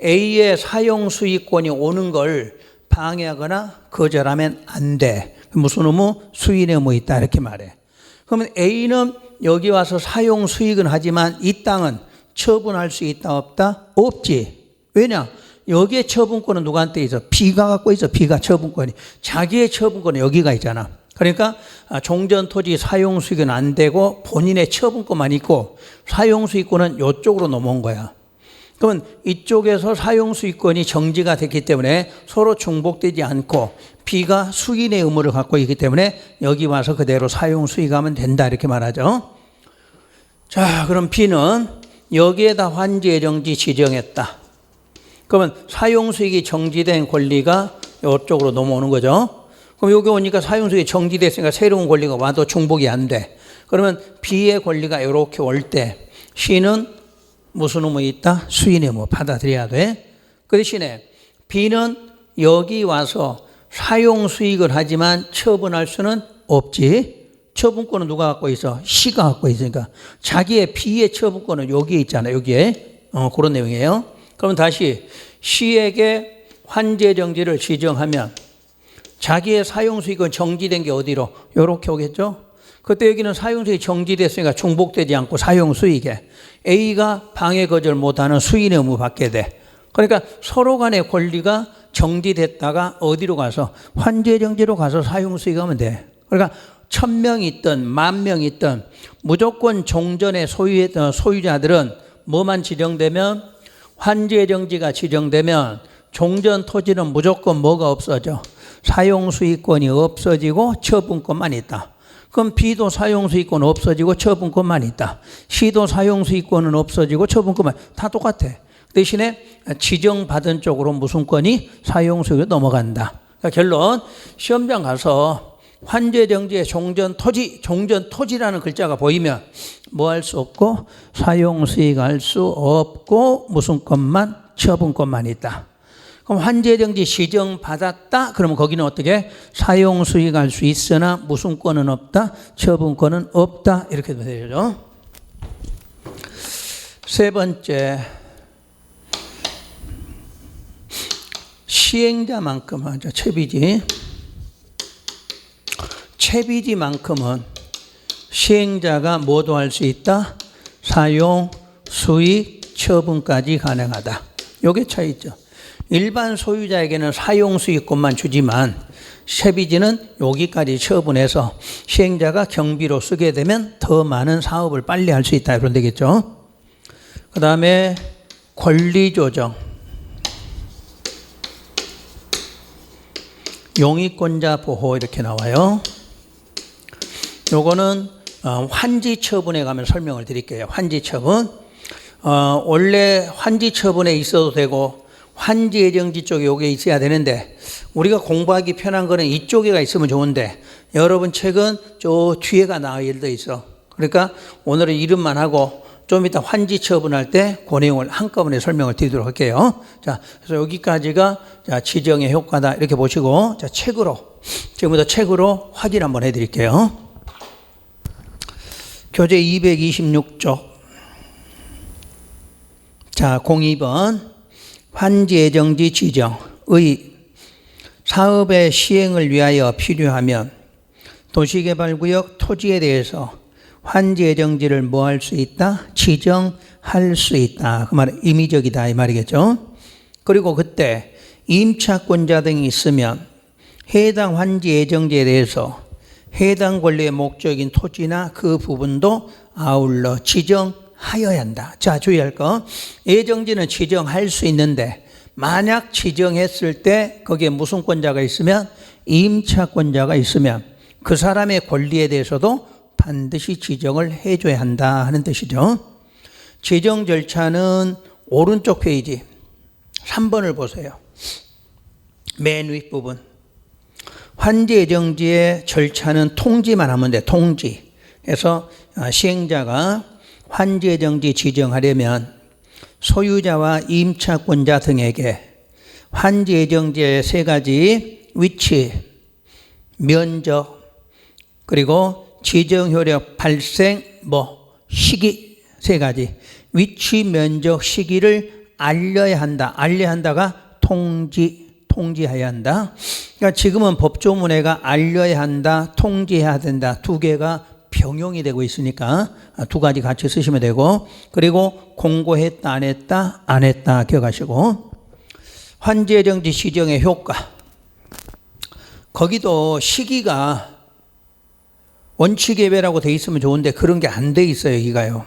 A의 사용수익권이 오는 걸 방해하거나 거절하면 안 돼. 무슨 의무? 수인의 의무 있다 이렇게 말해. 그러면 A는 여기 와서 사용수익은 하지만 이 땅은 처분할 수 있다 없다? 없지. 왜냐? 여기에 처분권은 누구한테 있어? B가 갖고 있어. B가 처분권이. 자기의 처분권은 여기가 있잖아. 그러니까 종전토지 사용수익은 안 되고 본인의 처분권만 있고 사용수익권은 이쪽으로 넘어온 거야. 그러면 이쪽에서 사용수익권이 정지가 됐기 때문에 서로 중복되지 않고 B가 수인의 의무를 갖고 있기 때문에 여기 와서 그대로 사용수익하면 된다 이렇게 말하죠. 자, 그럼 B는 여기에다 환지예정지 지정했다. 그러면 사용수익이 정지된 권리가 이쪽으로 넘어오는 거죠. 그럼 여기 오니까 사용수익이 정지됐으니까 새로운 권리가 와도 중복이 안 돼. 그러면 B의 권리가 이렇게 올 때 C는 무슨 의무 있다? 수인의 의무 받아들여야 돼. 그 대신에 B는 여기 와서 사용수익을 하지만 처분할 수는 없지. 처분권은 누가 갖고 있어? C가 갖고 있으니까 자기의 B의 처분권은 여기에 있잖아. 여기에 그런 내용이에요. 그럼 다시 C에게 환지예정지를 지정하면 자기의 사용수익은 정지된 게 어디로? 이렇게 오겠죠. 그때 여기는 사용수익이 정지됐으니까 중복되지 않고 사용수익에 A가 방해 거절 못하는 수인의 의무 받게 돼. 그러니까 서로 간의 권리가 정지됐다가 어디로 가서 환지예정지로 가서 사용수익하면 돼. 그러니까 1000명이 있든 10,000명이 있든 무조건 종전의 소유자들은 뭐만 지정되면 환지예정지가 지정되면 종전 토지는 무조건 뭐가 없어져? 사용수익권이 없어지고 처분권만 있다. 그럼 B도 사용수익권 없어지고 처분권만 있다. C도 사용수익권은 없어지고 처분권만 다 똑같아. 대신에 지정받은 쪽으로 무슨 권이 사용수익으로 넘어간다. 그러니까 결론 시험장 가서 환지예정지의 종전 토지라는 글자가 보이면 뭐 할 수 없고 사용수익 할 수 없고 무슨 권만 처분권만 있다. 그럼 환지예정지 지정받았다. 그러면 거기는 어떻게? 사용수익 할 수 있으나 무슨 권은 없다. 처분권은 없다. 이렇게 되죠. 세 번째, 시행자만큼 하죠. 채비지. 채비지만큼은 시행자가 뭐도 할 수 있다? 사용, 수익, 처분까지 가능하다. 요게 차이죠. 일반 소유자에게는 사용수익권만 주지만 채비지는 여기까지 처분해서 시행자가 경비로 쓰게 되면 더 많은 사업을 빨리 할 수 있다. 이런 되겠죠. 그 다음에 권리조정. 용의권자 보호 이렇게 나와요. 요거는 환지처분에 가면 설명을 드릴게요. 환지처분. 원래 환지처분에 있어도 되고 환지예정지 쪽에 요게 있어야 되는데 우리가 공부하기 편한 거는 이쪽에가 있으면 좋은데 여러분 책은 저 뒤에가 나와 있어. 그러니까 오늘은 이름만 하고 좀 이따 환지처분할 때 그 내용을 한꺼번에 설명을 드리도록 할게요. 자, 그래서 여기까지가 자, 지정의 효과다. 이렇게 보시고 자, 지금부터 책으로 확인 한번 해드릴게요. 교재 226쪽. 자, 02번. 환지예정지 지정의 사업의 시행을 위하여 필요하면 도시개발구역 토지에 대해서 환지예정지를 뭐 할 수 있다? 지정할 수 있다. 그 말은 임의적이다 이 말이겠죠. 그리고 그때 임차권자 등이 있으면 해당 환지예정지에 대해서 해당 권리의 목적인 토지나 그 부분도 아울러 지정하여야 한다. 자, 주의할 거. 예정지는 지정할 수 있는데 만약 지정했을 때 거기에 무슨 권자가 있으면 임차권자가 있으면 그 사람의 권리에 대해서도 반드시 지정을 해줘야 한다 하는 뜻이죠. 지정 절차는 오른쪽 페이지 3번을 보세요. 맨 윗부분. 환지예정지의 절차는 통지만 하면 돼. 통지. 그래서 시행자가 환지예정지 지정하려면 소유자와 임차권자 등에게 환지예정지의 세 가지 위치, 면적, 그리고 지정효력 발생, 시기 세 가지 위치, 면적, 시기를 알려야 한다. 알려야 한다가 통지해야 한다. 그러니까 지금은 법조문회가 알려야 한다, 통지해야 된다. 두 개가 병용이 되고 있으니까 두 가지 같이 쓰시면 되고, 그리고 공고했다 안 했다 기억하시고, 환지예정지 시정의 효과. 거기도 시기가 원칙예외라고 돼 있으면 좋은데 그런 게 안 돼 있어요. 여기가요.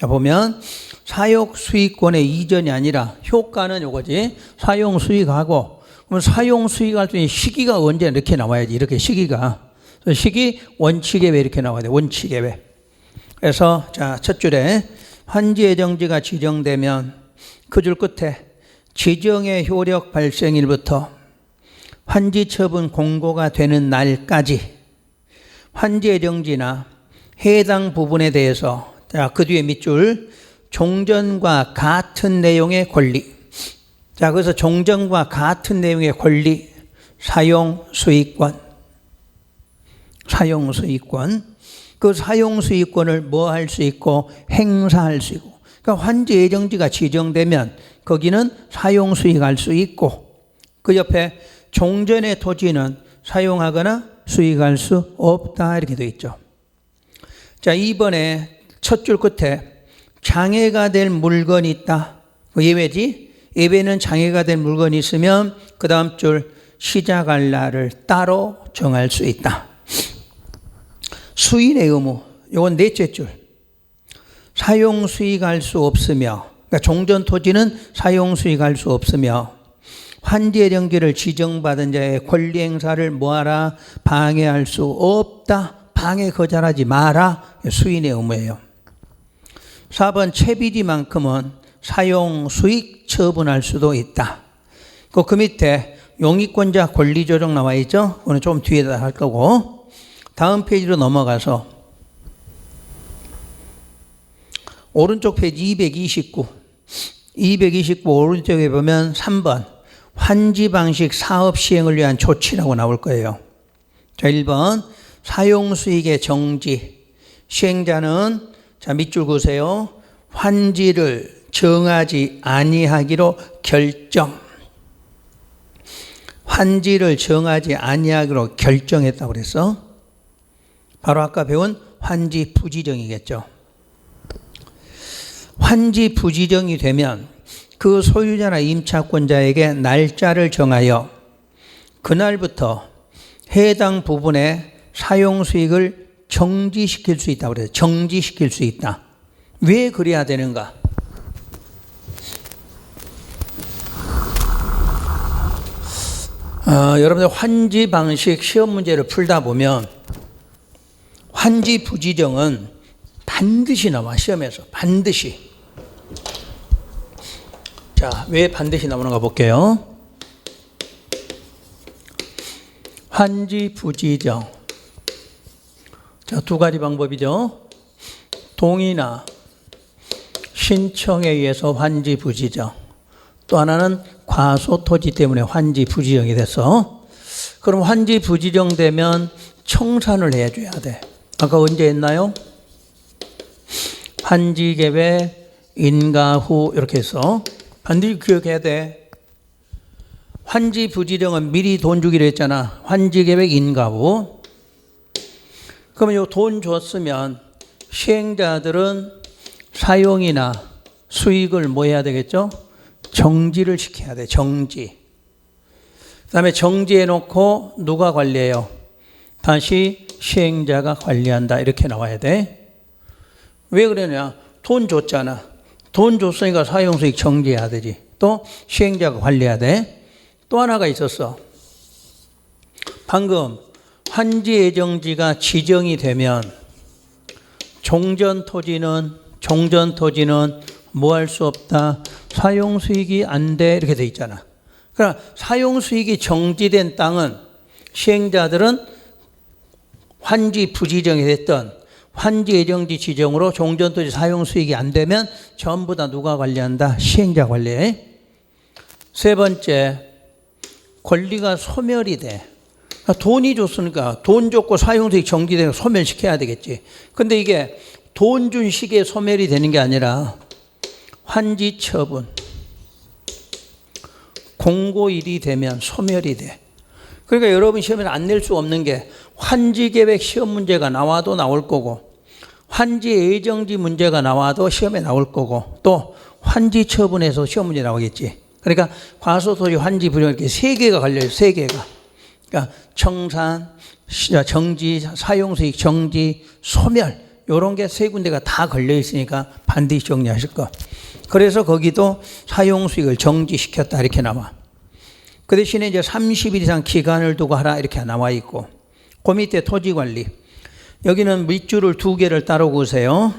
보면 사용수익권의 이전이 아니라 효과는 요거지. 사용수익하고, 그럼 사용수익할 수 있는 시기가 언제 이렇게 나와야지. 이렇게 시기가. 시기 원칙예외 이렇게 나와야 돼. 원칙예외. 그래서 자, 첫 줄에 환지예정지가 지정되면 그 줄 끝에 지정의 효력 발생일부터 환지처분 공고가 되는 날까지 환지예정지나 해당 부분에 대해서, 자, 그 뒤에 밑줄 종전과 같은 내용의 권리. 자, 그래서 종전과 같은 내용의 권리, 사용수익권. 그 사용수익권을 뭐 할 수 있고 행사할 수 있고. 그러니까 환지예정지가 지정되면 거기는 사용수익할 수 있고, 그 옆에 종전의 토지는 사용하거나 수익할 수 없다 이렇게 되어 있죠. 자, 2번에 첫 줄 끝에 장애가 될 물건이 있다. 예외지. 예외는 장애가 될 물건이 있으면 그 다음 줄 시작할 날을 따로 정할 수 있다. 수인의 의무. 이건 넷째 줄. 사용 수익할 수 없으며, 그러니까 종전 토지는 사용 수익할 수 없으며 환지예정지를 지정받은 자의 권리 행사를 뭐하라? 방해할 수 없다. 방해 거절하지 마라. 수인의 의무예요. 4번 채비지만큼은 사용 수익 처분할 수도 있다. 그 밑에 용익권자 권리조정 나와 있죠. 오늘 좀 뒤에다 할 거고, 다음 페이지로 넘어가서 오른쪽 페이지 229 오른쪽에 보면 3번 환지 방식 사업 시행을 위한 조치라고 나올 거예요. 자, 1번 사용 수익의 정지. 시행자는, 자, 밑줄 그으세요. 환지를 정하지 아니하기로 결정. 환지를 정하지 아니하기로 결정했다고 그랬어. 바로 아까 배운 환지 부지정이겠죠. 환지 부지정이 되면 그 소유자나 임차권자에게 날짜를 정하여 그날부터 해당 부분의 사용 수익을 정지시킬 수 있다고 그래요. 정지시킬 수 있다. 왜 그래야 되는가? 여러분들 환지 방식 시험 문제를 풀다 보면 환지 부지정은 반드시 나와. 시험에서 반드시. 자, 왜 반드시 나오는가 볼게요. 환지 부지정. 자, 두 가지 방법이죠. 동의나 신청에 의해서 환지 부지정. 또 하나는 과소 토지 때문에 환지 부지정이 돼서. 그럼 환지 부지정 되면 청산을 해줘야 돼. 아까 언제 했나요? 환지 계획 인가 후 이렇게 해서 반드시 기억해야 돼. 환지 부지정은 미리 돈 주기로 했잖아. 환지 계획 인가 후. 그러면 이 돈 줬으면 시행자들은 사용이나 수익을 뭐 해야 되겠죠? 정지를 시켜야 돼. 정지. 그 다음에 정지해 놓고 누가 관리해요? 다시 시행자가 관리한다. 이렇게 나와야 돼. 왜 그러냐? 돈 줬잖아. 돈 줬으니까 사용수익 정지해야 되지. 또 시행자가 관리해야 돼. 또 하나가 있었어. 방금 환지 예정지가 지정이 되면 종전 토지는 뭐 할 수 없다. 사용 수익이 안 돼. 이렇게 돼 있잖아. 그러나 사용 수익이 정지된 땅은 시행자들은 환지 부지정이 됐던 환지 예정지 지정으로 종전 토지 사용 수익이 안 되면 전부 다 누가 관리한다? 시행자 관리해. 세 번째, 권리가 소멸이 돼. 돈이 줬으니까 돈 줬고 사용 수익 정지되면 소멸시켜야 되겠지. 근데 이게 돈 준 시기에 소멸이 되는 게 아니라 환지 처분, 공고일이 되면 소멸이 돼. 그러니까 여러분 시험에 안 낼 수 없는 게 환지 계획 시험 문제가 나와도 나올 거고, 환지 예정지 문제가 나와도 시험에 나올 거고, 또 환지 처분에서 시험 문제 나오겠지. 그러니까 과소토지 환지 부정 이렇게 세 개가 걸려요. 세 개가. 그러니까 청산, 정지, 사용수익 정지, 소멸 이런 게 세 군데가 다 걸려 있으니까 반드시 정리하실 거. 그래서 거기도 사용수익을 정지시켰다 이렇게 나와. 그 대신에 이제 30일 이상 기간을 두고 하라 이렇게 나와 있고, 그 밑에 토지관리. 여기는 밑줄을 두 개를 따로 그으세요.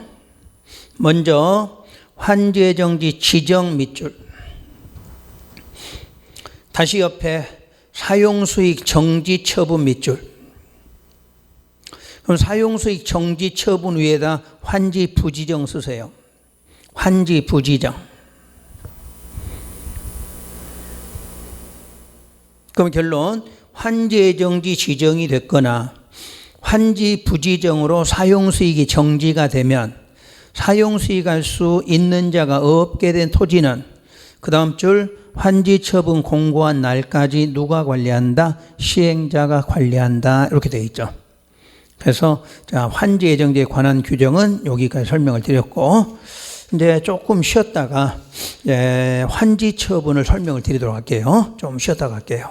먼저 환지예정지 지정 밑줄. 다시 옆에 사용수익 정지 처분 밑줄. 그럼 사용수익 정지 처분 위에다 환지 부지정 쓰세요. 환지 부지정. 그럼 결론, 환지 예정지 지정이 됐거나 환지 부지정으로 사용수익이 정지가 되면 사용수익할 수 있는 자가 없게 된 토지는 그 다음 줄 환지 처분 공고한 날까지 누가 관리한다? 시행자가 관리한다. 이렇게 되어 있죠. 그래서 자, 환지 예정지에 관한 규정은 여기까지 설명을 드렸고, 이제 조금 쉬었다가 환지 처분을 설명을 드리도록 할게요. 좀 쉬었다가 할게요.